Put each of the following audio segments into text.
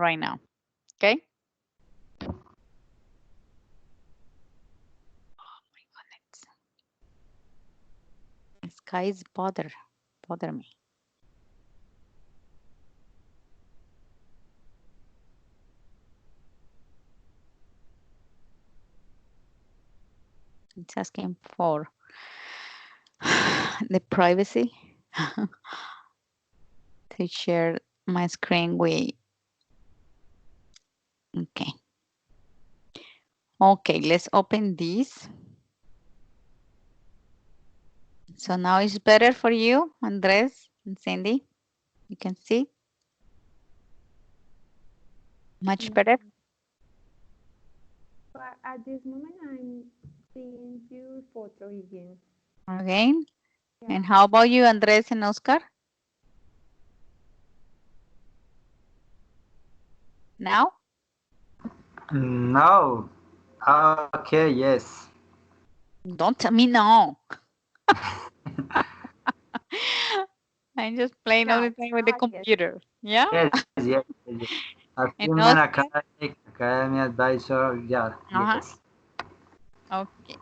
right now. Okay. Oh my goodness. The sky is bother me. It's asking for the privacy to share my screen with. Okay. Okay, let's open this. So now it's better for you, Andres and Cindy. You can see much better. But at this moment, I'm seeing your photo again. Okay. And Yeah. how about you, Andres and Oscar? Now? No. Okay, yes. Don't tell me no. I'm just playing all No, the time with the not yet. computer. Yeah? Yes. And Assignment Oscar? academic, academy advisor, yeah, Uh-huh. yes. Okay.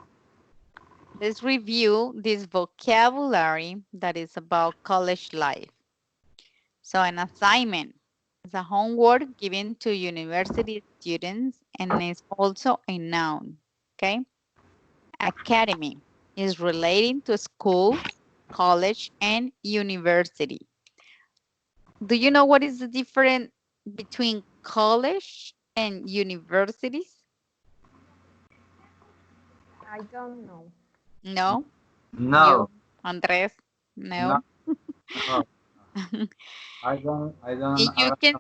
Let's review this vocabulary that is about college life. So an assignment is a homework given to university students and is also a noun. Okay. Academy is relating to school, college, and university. Do you know what is the difference between college and universities? I don't know. No? You, No, Andres? no, No? no. I don't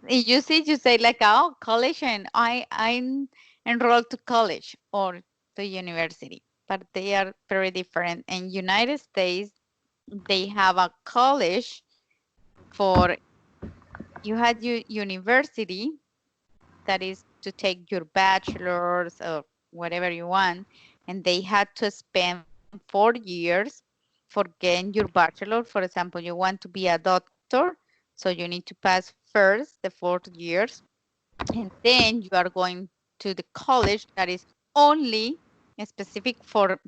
If you see, you say like, oh, college, and I'm enrolled to college or to university, but they are very different. In United States, they have a college for, you had your university, that is to take your bachelor's or whatever you want, and they had to spend 4 years for getting your bachelor. For example, you want to be a doctor, so you need to pass first the 4 years, and then you are going to the college that is only specific for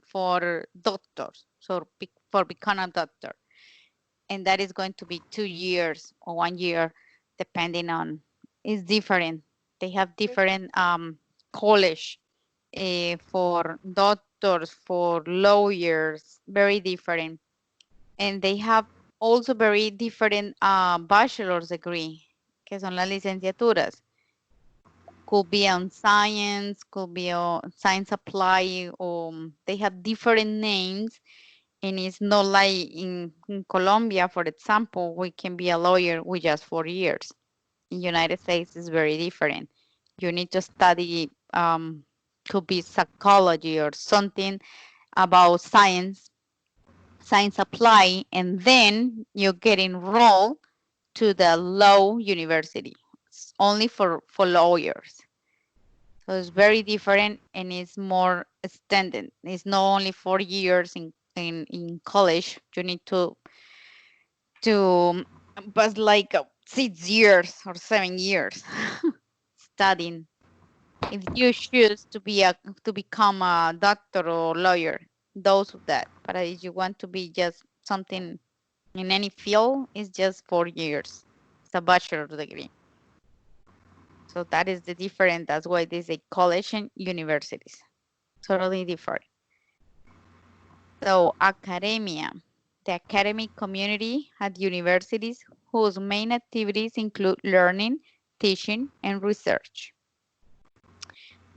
doctors, so for become a doctor, and that is going to be 2 years or 1 year, depending on, is different. They have different college for doctors, for lawyers, very different, and they have also very different bachelor's degree, que son las licenciaturas. Could be on science, could be on science apply, or they have different names. And it's not like in Colombia, for example, we can be a lawyer with just 4 years. In United States, it's very different. You need to study, could be psychology or something about science apply, and then you get enrolled to the law university. It's only for lawyers. So it's very different and it's more extended. It's not only 4 years in college. You need to pass like 6 years or 7 years studying if you choose to be to become a doctor or lawyer. Those of that. But if you want to be just something in any field, it's just 4 years. It's a bachelor's degree. So that is the difference. That's why they say college and universities. Totally different. So academia, the academic community at universities whose main activities include learning, teaching, and research.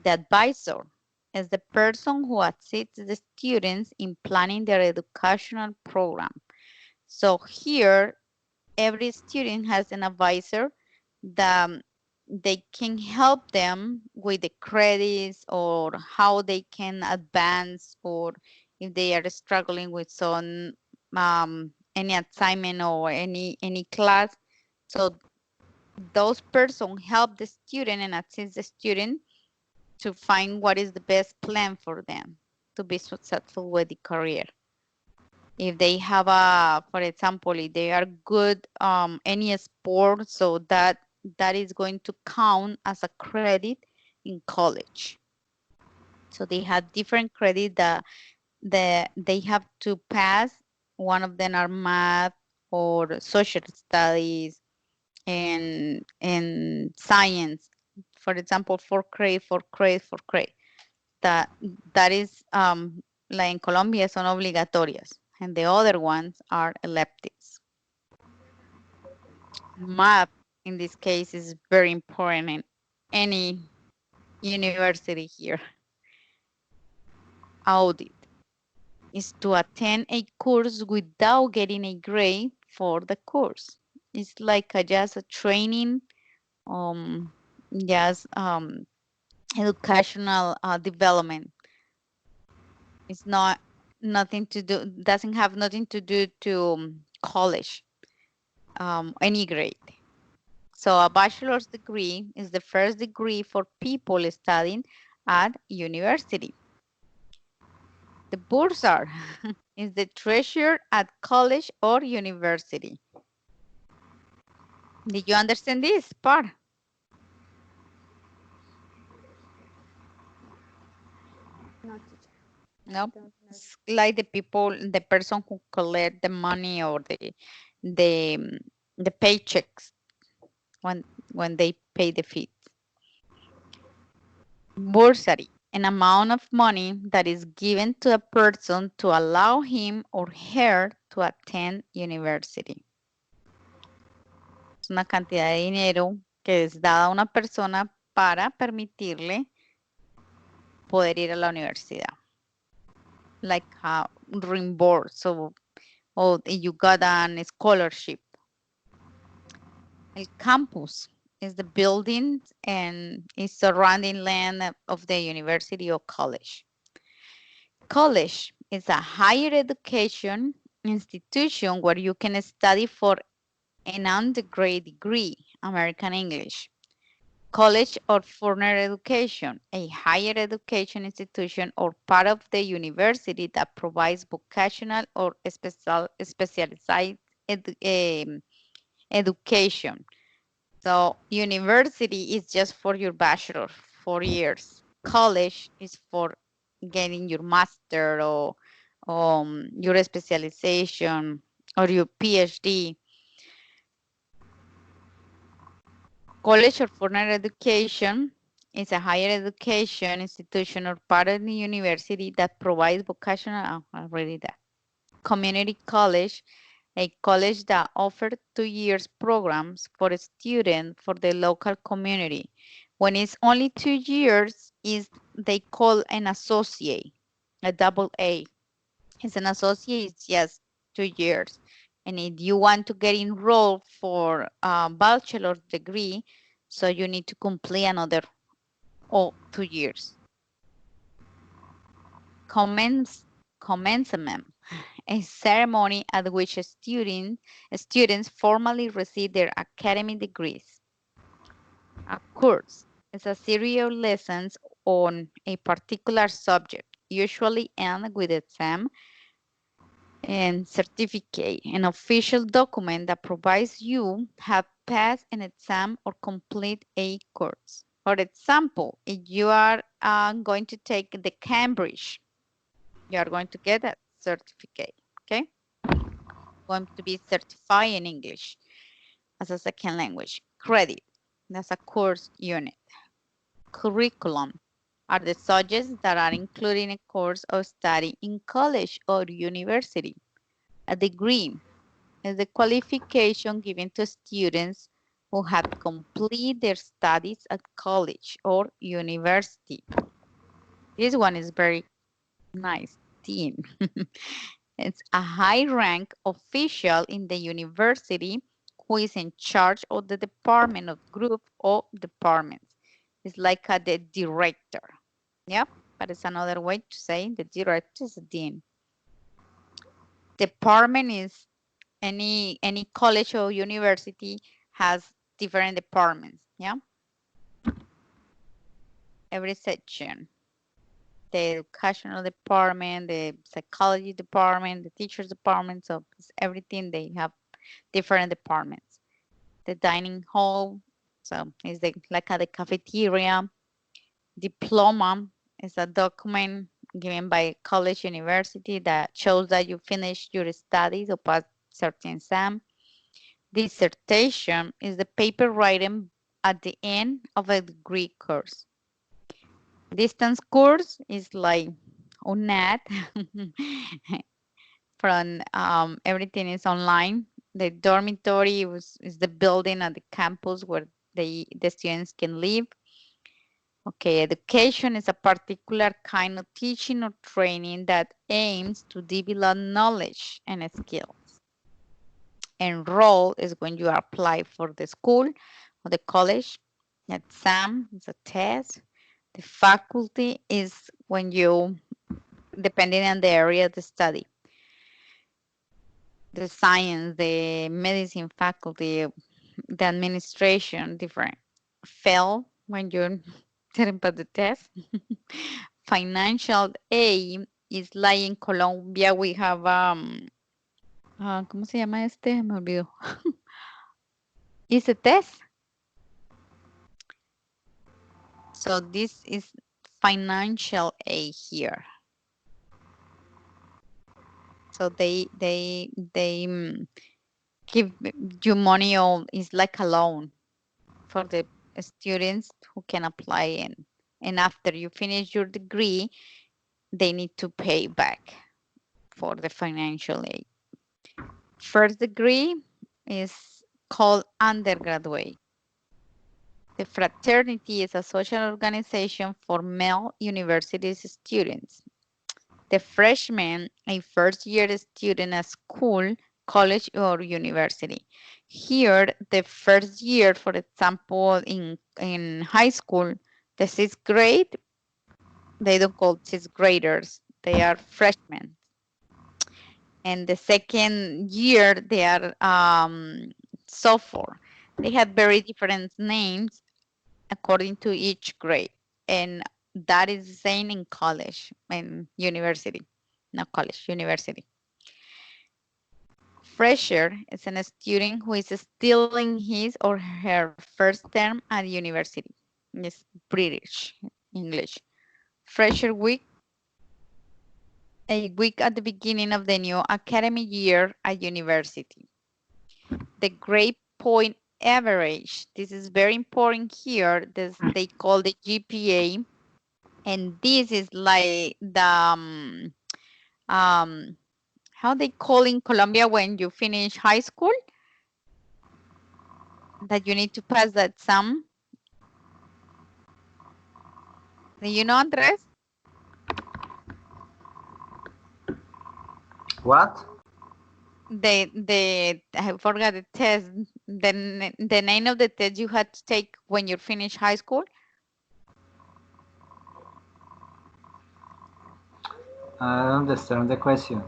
The advisor is the person who assists the students in planning their educational program. So here, every student has an advisor that they can help them with the credits or how they can advance, or if they are struggling with some any assignment or any class. So those person help the student and assist the student to find what is the best plan for them to be successful with the career. If they have a, for example, if they are good any sport, so that that is going to count as a credit in college. So they have different credit that they have to pass. One of them are math or social studies and science. For example, for credit, for credit, for credit. That that is like in Colombia son obligatorias, and the other ones are electives. Math in this case is very important in any university here. Audit is to attend a course without getting a grade for the course. It's like just a training, um, just educational development. It's not nothing to do, doesn't have nothing to do to college, any grade. So a bachelor's degree is the first degree for people studying at university. The bursar is the treasurer at college or university. Did you understand this part? No, teacher. I No. don't know. It's like the people, the person who collect the money or the the paychecks when they pay the fees. Bursary, an amount of money that is given to a person to allow him or her to attend university. Es una cantidad de dinero que es dada a una persona para permitirle poder ir a la universidad. Like a reimburse or you got an scholarship. El campus is the building and is surrounding land of the university or college. College is a higher education institution where you can study for an undergrad degree, American English. College or further education, a higher education institution or part of the university that provides vocational or specialized education. So university is just for your bachelor, 4 years. College is for getting your master or your specialization or your PhD. College or further education is a higher education institution or part of the university that provides vocational, already that. Community college, a college that offers 2 years programs for a student for the local community. When it's only 2 years, is they call an associate, a double A. It's an associate, it's just 2 years. And if you want to get enrolled for a bachelor's degree, so you need to complete another 2 years. Commencement, a ceremony at which students formally receive their academic degrees. A course is a series of lessons on a particular subject, usually end with exam and certificate, an official document that provides you have passed an exam or complete a course. For example, if you are going to take the Cambridge, you are going to get a certificate, okay? Going to be certified in English as a second language. Credit, that's a course unit. Curriculum are the subjects that are included in a course of study in college or university. A degree is the qualification given to students who have completed their studies at college or university. This one is very nice. Dean. It's a high rank official in the university who is in charge of the department of group or departments. It's like the director. Yep, but it's another way to say the director is a dean. Department is any college or university has different departments. Yeah, every section. The educational department, the psychology department, the teachers department. So it's everything they have different departments. The dining hall, So it's like at the cafeteria. Diploma is a document given by college university that shows that you finished your studies or passed certain exam. Dissertation is the paper written at the end of a degree course. Distance course is like UNAT from everything is online. The dormitory is the building at the campus where the students can live. Okay, education is a particular kind of teaching or training that aims to develop knowledge and skills. Enroll is when you apply for the school or the college. Exam is a test. The faculty is when you, depending on the area of the study, the science, the medicine faculty, the administration, different. Fail when you didn't pass the test. Financial aid is like in Colombia we have ¿cómo se llama este? Me olvidó. Is a test. So this is financial aid here. So they give you money or it's like a loan for the students who can apply and after you finish your degree they need to pay back for the financial aid. First degree is called undergraduate. The fraternity is a social organization for male university students. The freshman, a first year student at school, college, or university. Here, the first year, for example, in high school, the sixth grade, they don't call sixth graders, they are freshmen. And the second year, they are sophomore. They have very different names according to each grade. And that is the same in college and university. Not college, university. Fresher is a student who is still in his or her first term at university. It's British English. Fresher week, a week at the beginning of the new academic year at university. The grade point average, this is very important here. This they call the GPA, and this is like the how they call in Colombia when you finish high school that you need to pass that exam. Do you know, Andres? What? The I forgot the test. The name of the test you had to take when you finish high school. I don't understand the question.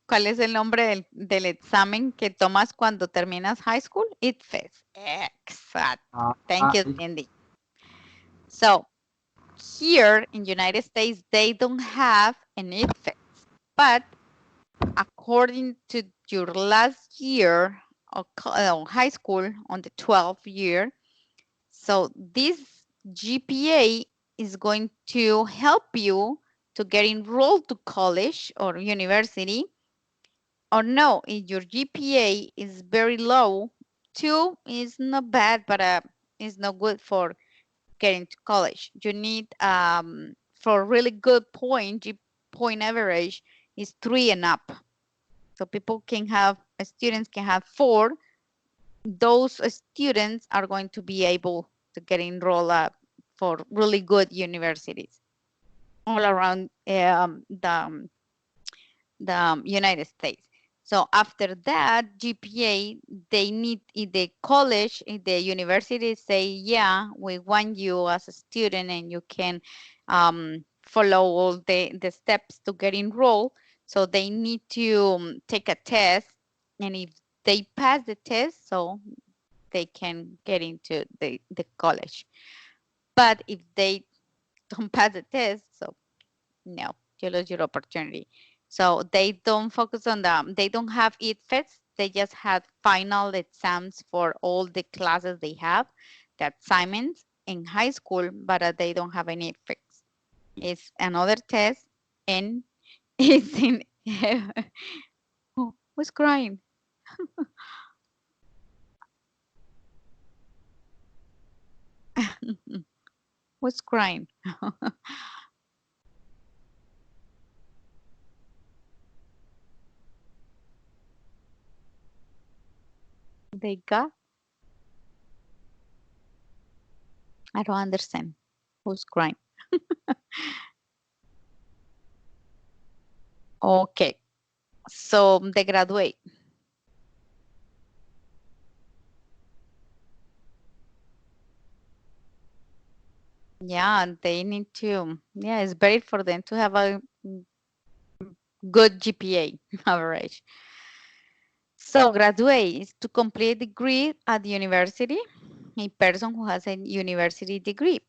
¿Cuál es el nombre del examen que tomas cuando terminas high school? ITFES. Exacto. Thank you, Cindy. So here in United States, they don't have an ITFES, but according to your last year of high school on the 12th year, so this GPA is going to help you to get enrolled to college or university. Or no, if your GPA is very low, 2 is not bad, but it's not good for getting to college. You need for really good point, point average is 3 and up. So people can have, students can have 4. Those students are going to be able to get enrolled for really good universities all around the United States. So after that GPA, they need in the college, in the university say, yeah, we want you as a student and you can follow all the steps to get enrolled. So they need to take a test, and if they pass the test, so they can get into the college. But if they don't pass the test, so no, you lose your opportunity. So they don't focus on they don't have ITFES they just had final exams for all the classes they have, the assignments in high school, but they don't have any effects. It's another test, and it's in. Oh, who's crying? Who's crying? They got. I don't understand. Who's crying? Okay, so they graduate. Yeah, they need to. Yeah, it's better for them to have a good GPA average. So graduate is to complete degree at the university, a person who has a university degree.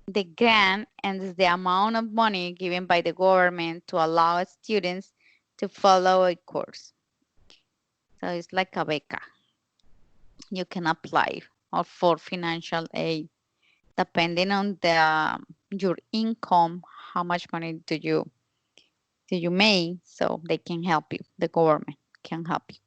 The grant is the amount of money given by the government to allow students to follow a course. So it's like a beca. You can apply or for financial aid depending on your income, how much money do you make, so they can help you. The government can help you.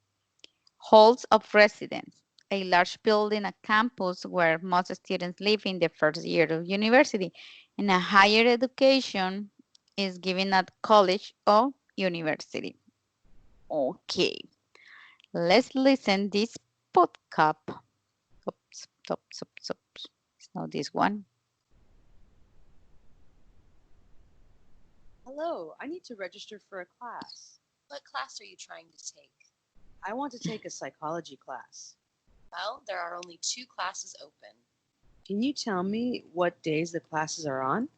Halls of residence, a large building, a campus where most students live in the first year of university. And a higher education is given at college or university. Okay, let's listen this podcast. Oops, oops, oops, oops. It's not this one. Hello, I need to register for a class. What class are you trying to take? I want to take a psychology class. Well, there are only 2 classes open. Can you tell me what days the classes are on?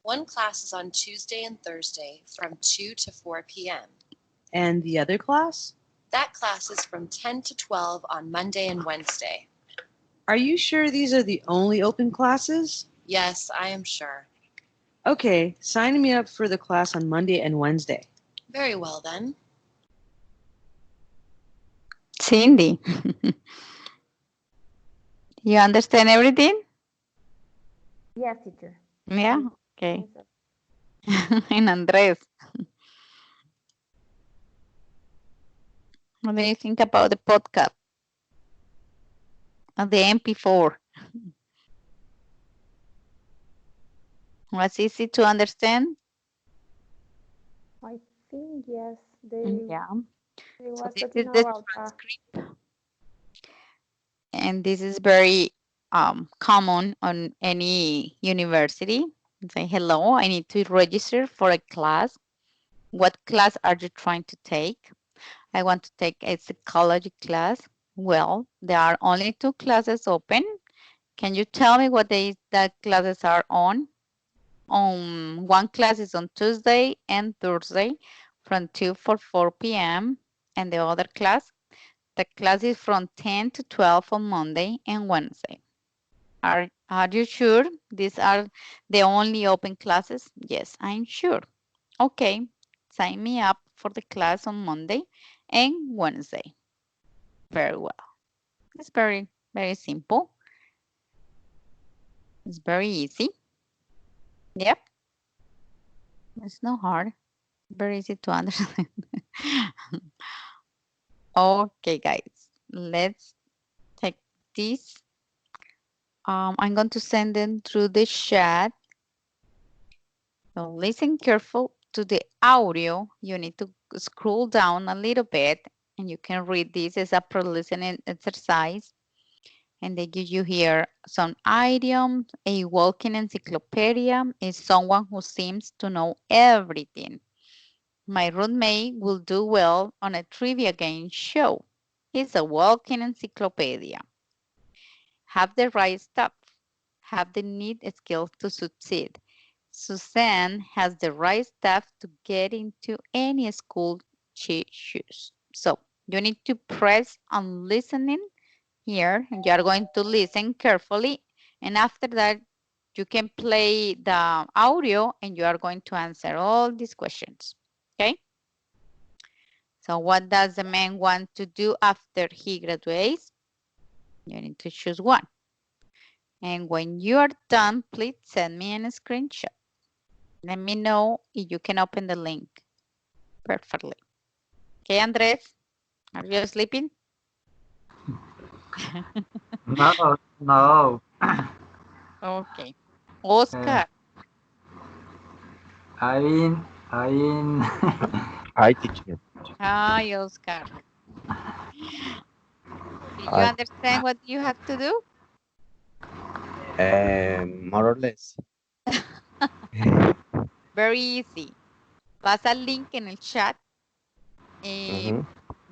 One class is on Tuesday and Thursday from 2 to 4 p.m. And the other class? That class is from 10 to 12 on Monday and Wednesday. Are you sure these are the only open classes? Yes, I am sure. Okay, sign me up for the class on Monday and Wednesday. Very well then. Cindy, you understand everything? Yes, teacher. Yeah, I okay. think so. And Andres, what do you think about the podcast? The MP4 was easy to understand. I think yes, Yeah. they So was this talking is the about transcript, and this is very common on any university. Say hello. I need to register for a class. What class are you trying to take? I want to take a psychology class. Well, there are only 2 classes open. Can you tell me what days that classes are on? One class is on Tuesday and Thursday from 2 for 4 p.m. And the other class, the class is from 10 to 12 on Monday and Wednesday. Are you sure these are the only open classes? Yes, I'm sure. Okay, sign me up for the class on Monday and Wednesday. Very well. It's very, very simple. It's very easy. Yep, it's not hard. Very easy to understand. Okay, guys, let's take this. I'm going to send them through the chat. So listen careful to the audio. You need to scroll down a little bit and you can read this as a pre-listening exercise. And they give you here some idioms. A walking encyclopedia is someone who seems to know everything. My roommate will do well on a trivia game show. He's a walking encyclopedia. Have the right stuff. Have the need skills to succeed. Suzanne has the right stuff to get into any school she chooses. So you need to press on listening here. And you are going to listen carefully. And after that, you can play the audio and you are going to answer all these questions. Okay? So what does the man want to do after he graduates? You need to choose one. And when you are done, please send me a screenshot. Let me know if you can open the link perfectly. Okay, Andres, are you sleeping? No, no. Okay. Uh, Oscar. I Hi, teacher. Hi, Oscar. Do you I, understand what you have to do? more or less. Very easy. Pasa el link en el chat. Mm-hmm.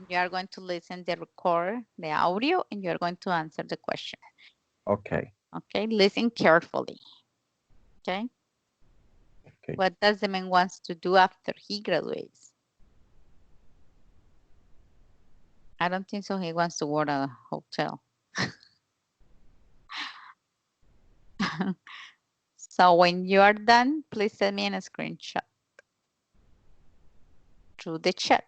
You are going to listen the record, the audio, and you're going to answer the question. Okay. Okay, listen carefully. Okay. Okay. What does the man wants to do after he graduates? I don't think so. He wants to work at a hotel. So when you are done, please send me a screenshot through the chat.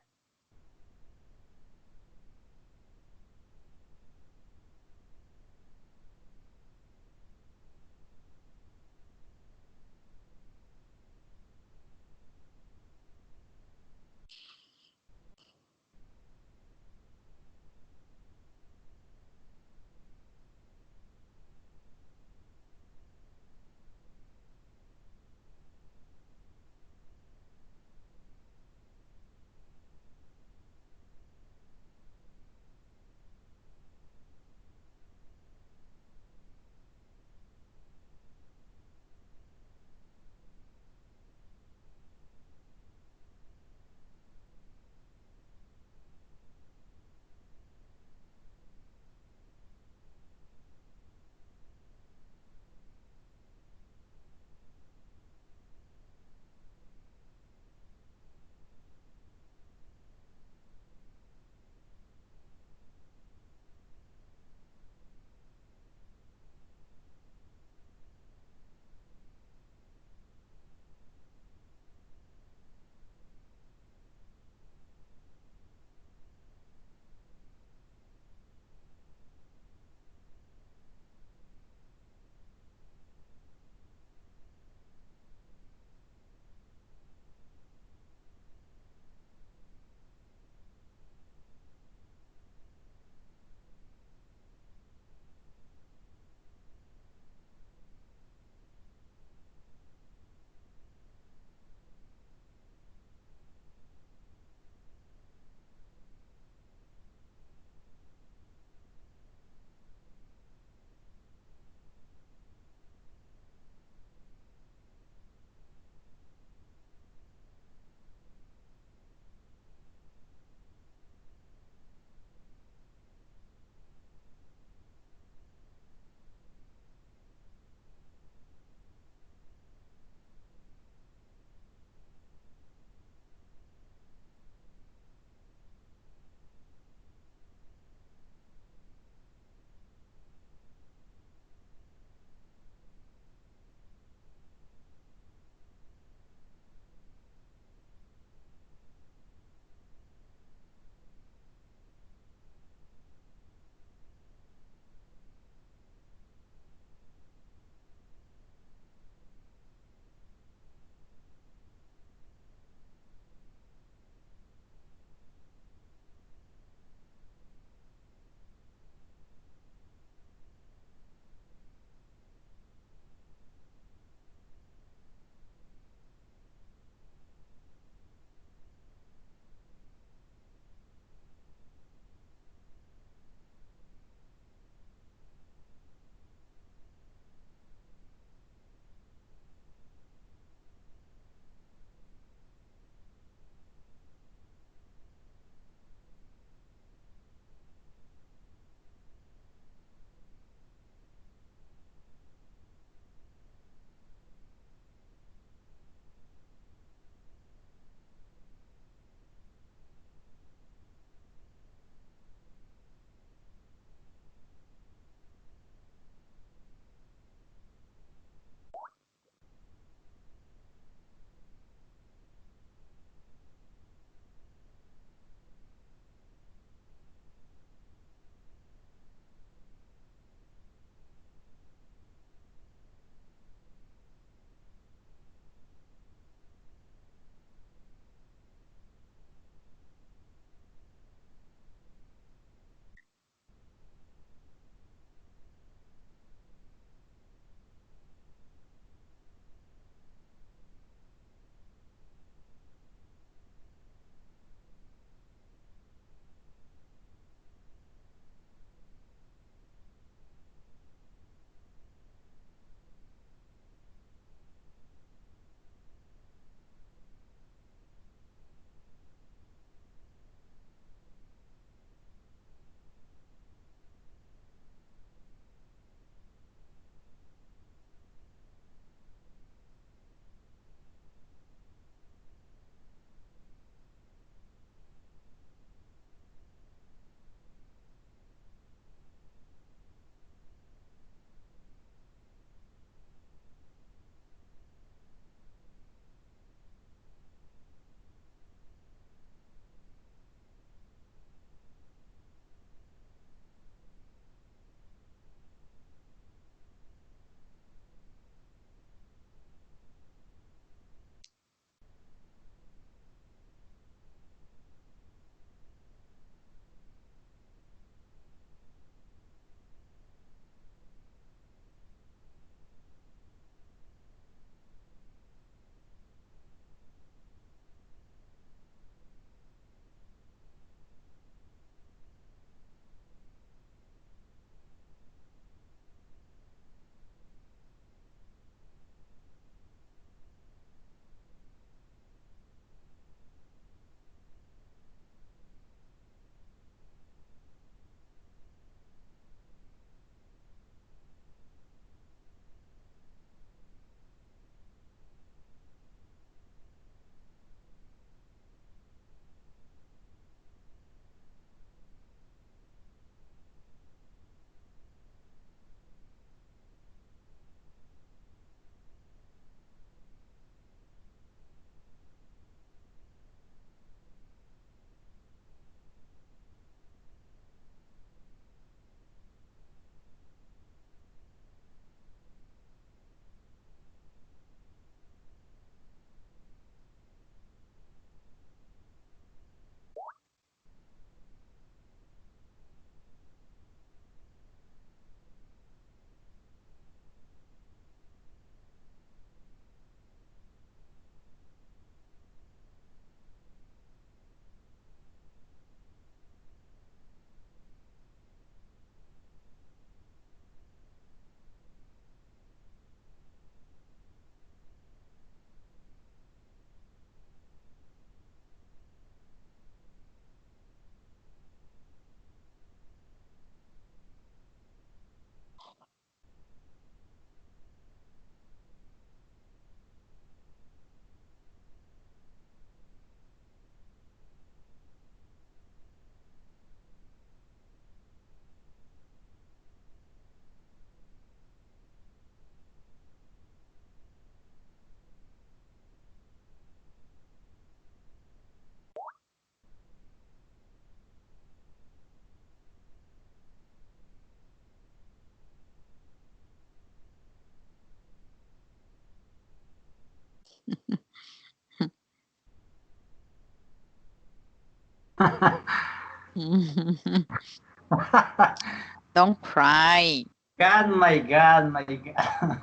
Don't cry. God, my God, my God.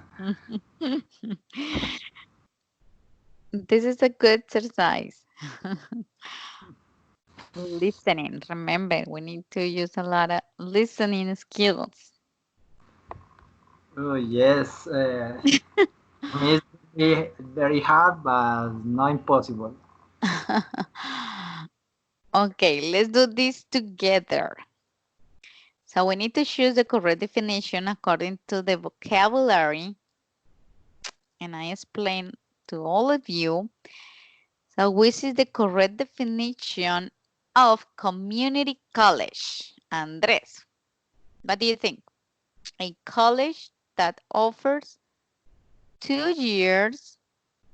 This is a good exercise. Listening. Remember, we need to use a lot of listening skills. Oh, yes. It's very hard, but not impossible. Okay, let's do this together. So we need to choose the correct definition according to the vocabulary. And I explain to all of you. So which is the correct definition of community college? Andres, what do you think? A college that offers 2 years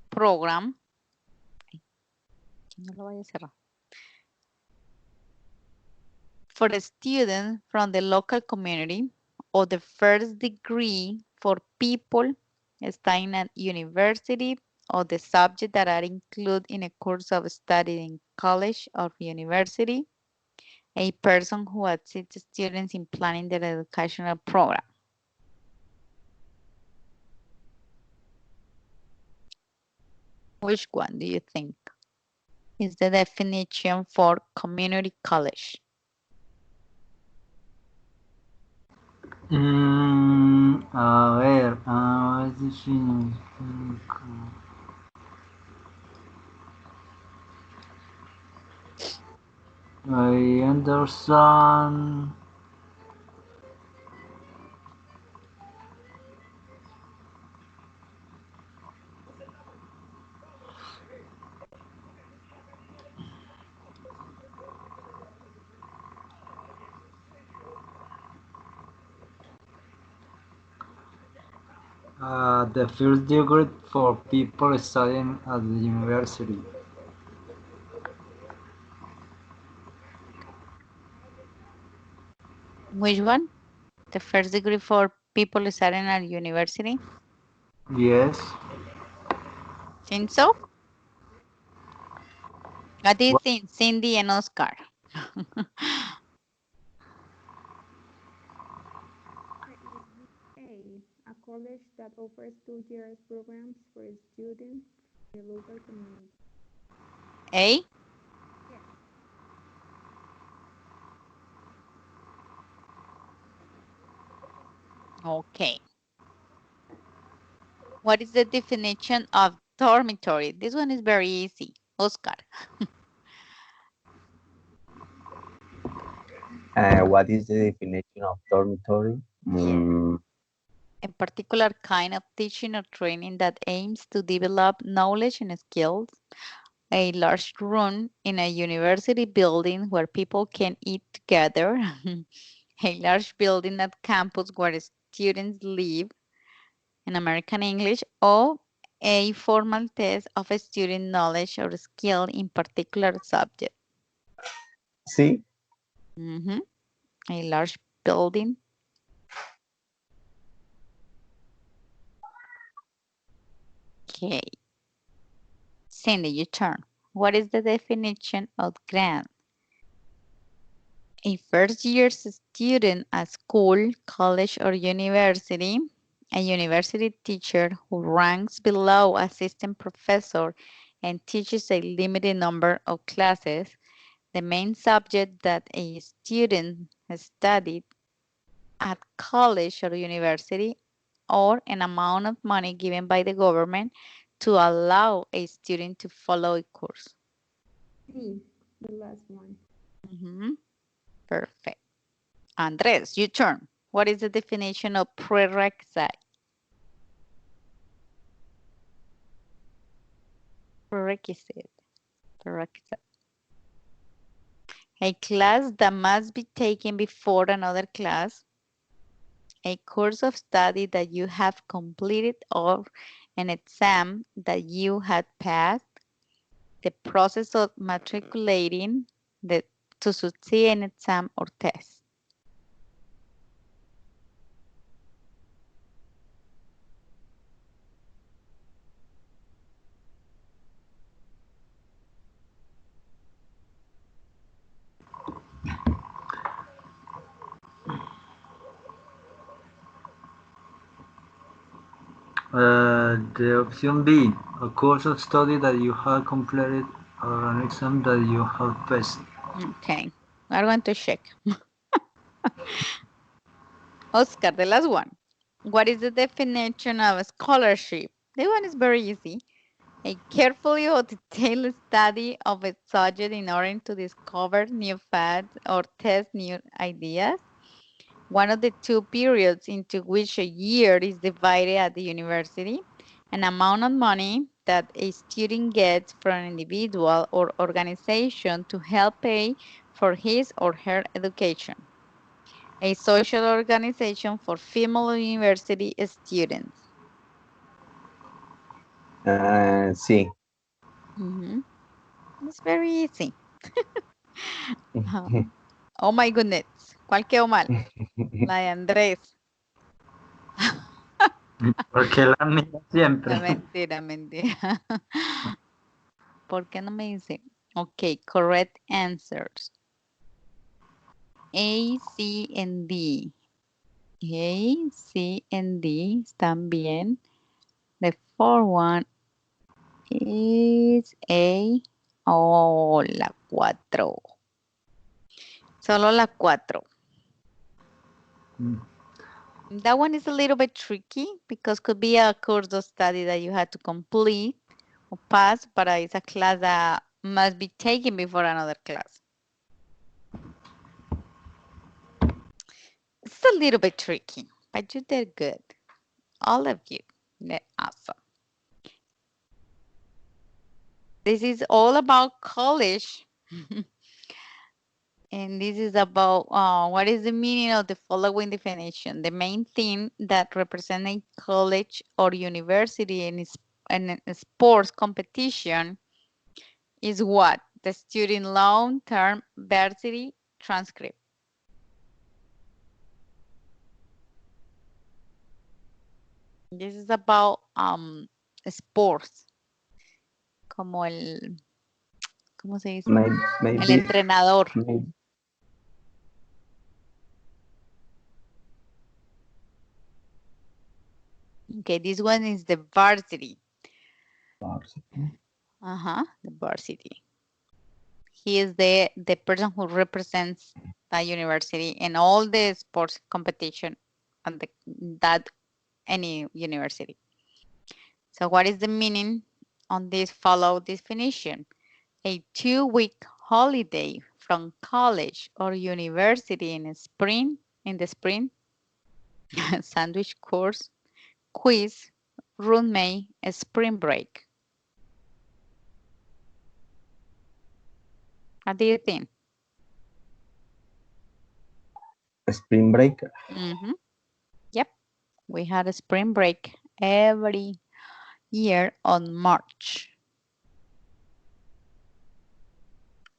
program. No lo vaya a cerrar. For a student from the local community, or the first degree for people studying at university, or the subjects that are included in a course of study in college or university, a person who assists students in planning their educational program. Which one do you think is the definition for community college? A ver, es difícil. I understand. The first degree for people studying at the university. Which one? The first degree for people studying at university? Yes. Think so? What do you What? think, Cindy and Oscar? A college that offers 2 years programs for students in the local community. A? Okay. What is the definition of dormitory? This one is very easy. Oscar. What is the definition of dormitory? A particular kind of teaching or training that aims to develop knowledge and skills. A large room in a university building where people can eat together. A large building at campus where students live in American English, or a formal test of a student knowledge or skill in particular subject. Sí. A large building. Okay. Cindy, your turn. What is the definition of grant? A first year student at school, college, or university. A university teacher who ranks below assistant professor and teaches a limited number of classes. The main subject that a student has studied at college or university, or an amount of money given by the government to allow a student to follow a course. C, the last one. Perfect. Andres, your turn. What is the definition of prerequisite? Prerequisite. Prerequisite. A class that must be taken before another class. A course of study that you have completed, or an exam that you had passed. The process of matriculating to succeed an exam or test. The option B, a course of study that you have completed or an exam that you have passed. Okay, we're going to check. Oscar, the last one. What is the definition of a scholarship? This one is very easy. A carefully or detailed study of a subject in order to discover new facts or test new ideas. One of the two periods into which a year is divided at the university. An amount of money that a student gets from an individual or organization to help pay for his or her education. A social organization for female university students. Sí. Mhm. It's very easy. Oh my goodness. ¿Cuál quedó mal? La de Andrés. Porque la mía siempre. No, mentira, mentira. ¿Por qué no me dice? Ok, correct answers. A, C, and D. A, C, and D están bien. The fourth one is A. Oh, la 4. Solo la 4. Mm. That one is a little bit tricky because could be a course of study that you had to complete or pass, but it's a class that must be taken before another class. It's a little bit tricky, but you did good. All of you did awesome. This is all about college. And this is about what is the meaning of the following definition. The main thing that represents a college or university in a sports competition is what? The student long-term varsity transcript. This is about sports, como ¿cómo se dice? Maybe, El maybe, entrenador. maybe. Okay, this one is the varsity. Varsity. The varsity. He is the person who represents the university in all the sports competition at that any university. So what is the meaning on this follow definition? A 2-week holiday from college or university in the spring, sandwich course, quiz, roommate, a spring break. What do you think? Spring break. Yep, we had a spring break every year on March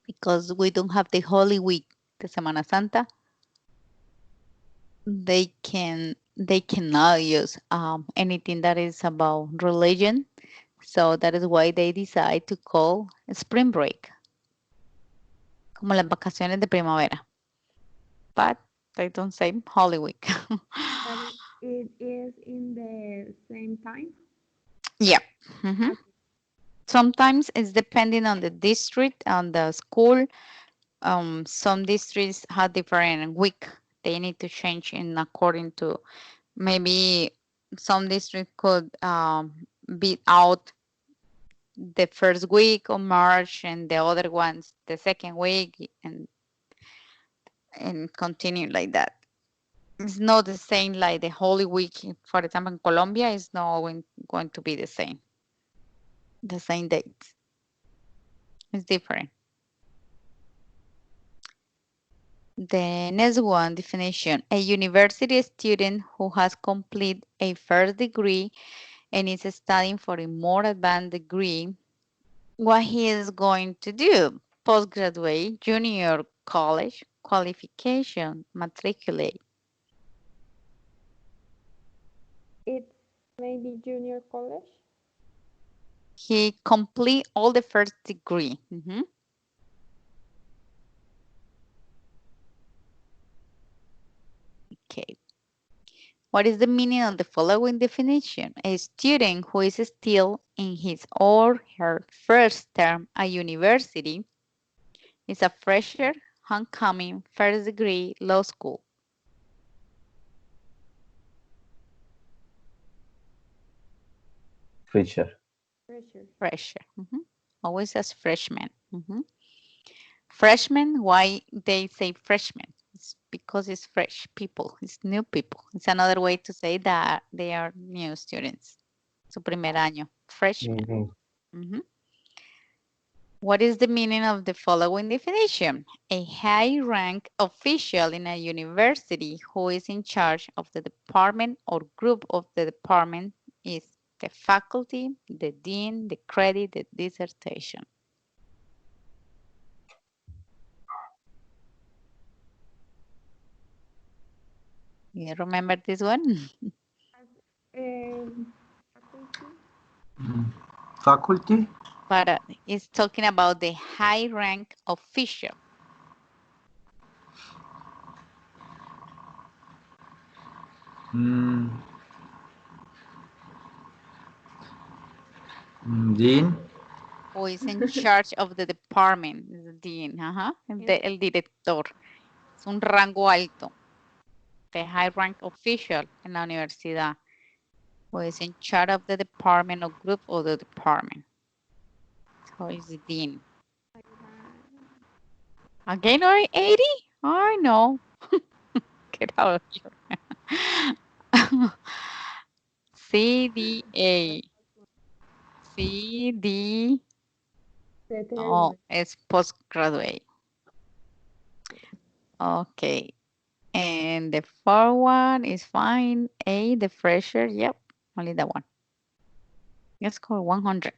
because we don't have the Holy Week, the Semana Santa. They cannot use anything that is about religion, so that is why they decide to call spring break, como las vacaciones de primavera, but they don't say Holy Week. But it is in the same time. Yeah. Sometimes it's depending on the district, on the school. Some districts have different week. They need to change in according to maybe some district could be out the first week of March and the other ones the second week and continue like that. It's not the same like the Holy Week, for example, in Colombia, it's not going to be the same dates. It's different. The next one definition, a university student who has completed a first degree and is studying for a more advanced degree, what he is going to do, postgraduate, junior college, qualification, matriculate. It's maybe junior college. He complete all the first degree. Okay. What is the meaning of the following definition? A student who is still in his or her first term at university is a fresher, homecoming, first degree, law school. Fresher. Pressure. Fresher. Always as freshman. Freshmen, why they say freshman? It's because it's fresh people, it's new people. It's another way to say that they are new students. Su primer año, freshman. Mhm. What is the meaning of the following definition? A high rank official in a university who is in charge of the department or group of the department is the faculty, the dean, the credit, the dissertation. You remember this one? Faculty. Faculty? But it's talking about the high rank official. Mm, Dean? Who is in charge of the department, the dean, el director. Es un rango alto. The high rank official en la universidad. Who is in charge of the department or group of the department. So is the dean. Again, 80? I know. Get out of here. CDA. CD. Oh, it's postgraduate. Okay. And the fourth one is fine. A, the fresher. Yep, only that one. Let's call 100.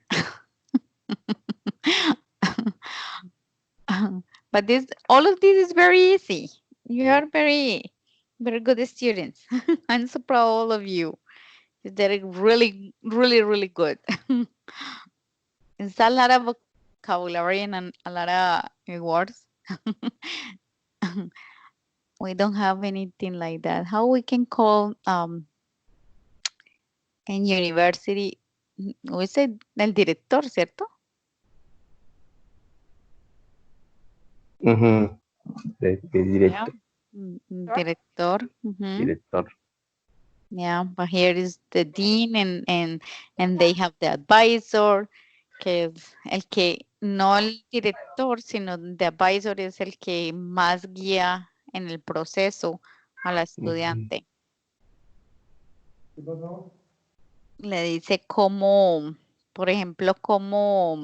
But all of this is very easy. You are very, very good students. I'm so proud of all of you. They're really, really, really good. It's a lot of vocabulary and a lot of words. We don't have anything like that. How we can call in university, we say el director, ¿cierto? Mhm. Director. Director. Director. Yeah, but here is the dean and they have the advisor, que es el que, no el director, sino the advisor es el que más guía en el proceso a la estudiante. Le dice cómo, por ejemplo, cómo